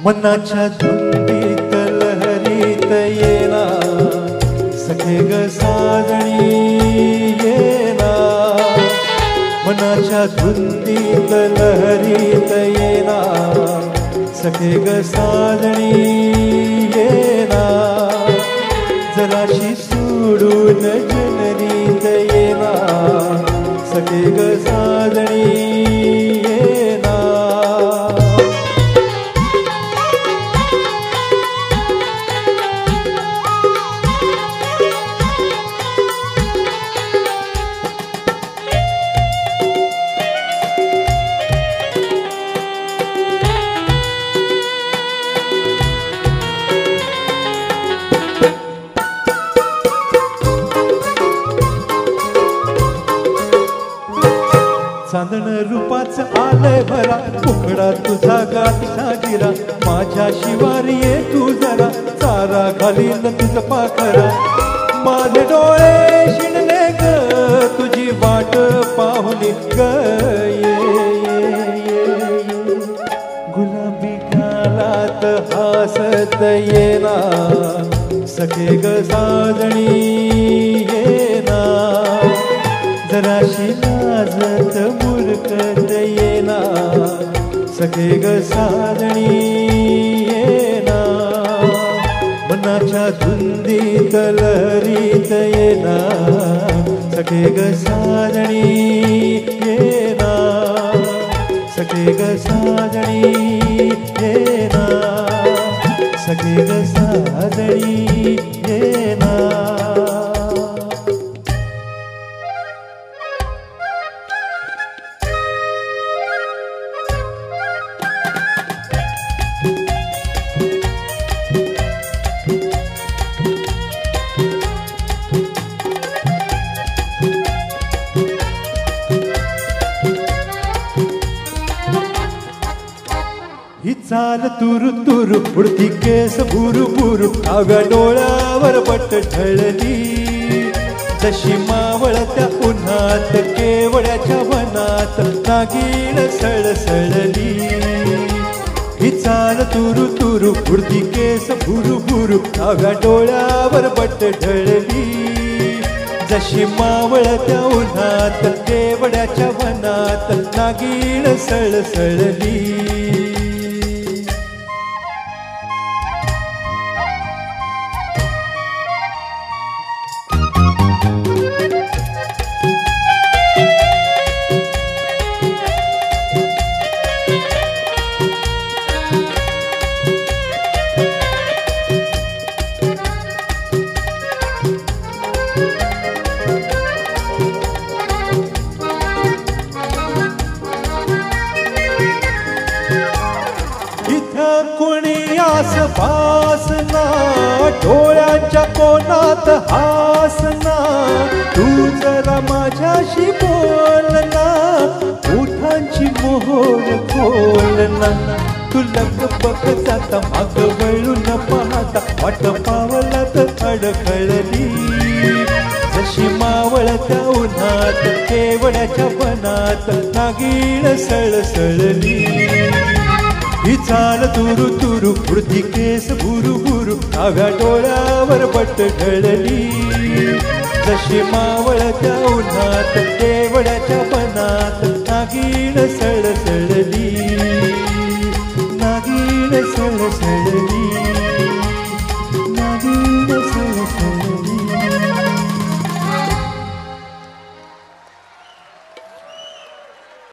मनाच्या धुंदीत लहरीत येना सखे ग साजणी येना मनाच्या धुंदीत लहरीत येना सखे ग साजणी येना जराशी सोडून जनरीत येना सखे ग साजणी येना चांदण रूपाच आलंय भरा उघडा तुझा गाठीचा गिरा माझ्या शिवारी ये तू जरा चारा घालीन तुझ पाखरा माझे डोळे शिणले ग तुझी वाट पाहुली ग गुलाबी गालात हासत येना सखे ग साजणी येना जराशी लाजत मुरकत येना सखे ग साजणी येना मनाच्या धुंदीत लहरीत येना सखे ग साजणी येना सखे ग साजणी येना सखे ग साजणी येना ही चाल तुरु तुरु उडती केस भुरु भुरु डाव्या डोळ्यावर बट ढळली जशी मावळत्या उन्हात केवड्याच्या वनात नागिण सळसळली ही चाल तुरु तुरु उडती केस भुरु भुरु डाव्या डोळ्यावर बट ढळली जशी मावळत्या उन्हात केवड्याच्या वनात नागिण सळसळली कोणी आस भासना डोळ्यांच्या कोणात हासना तू जरा माझ्याशी बोलना ओठांची मोहोर खोलना तू लगबग जाता माग वळून पाहता वाट पावलात अडखळली जशी मावळत्या उन्हात केवड्याच्या वनात नागिण सळसळली ही चाल तुरु तुरु उडती केस भुरु भुरु डाव्या डोळ्यावर बट ढळली जशी मावळत्या उन्हात केवड्याच्या वनात नागिण सळसळली नागिण सळसळली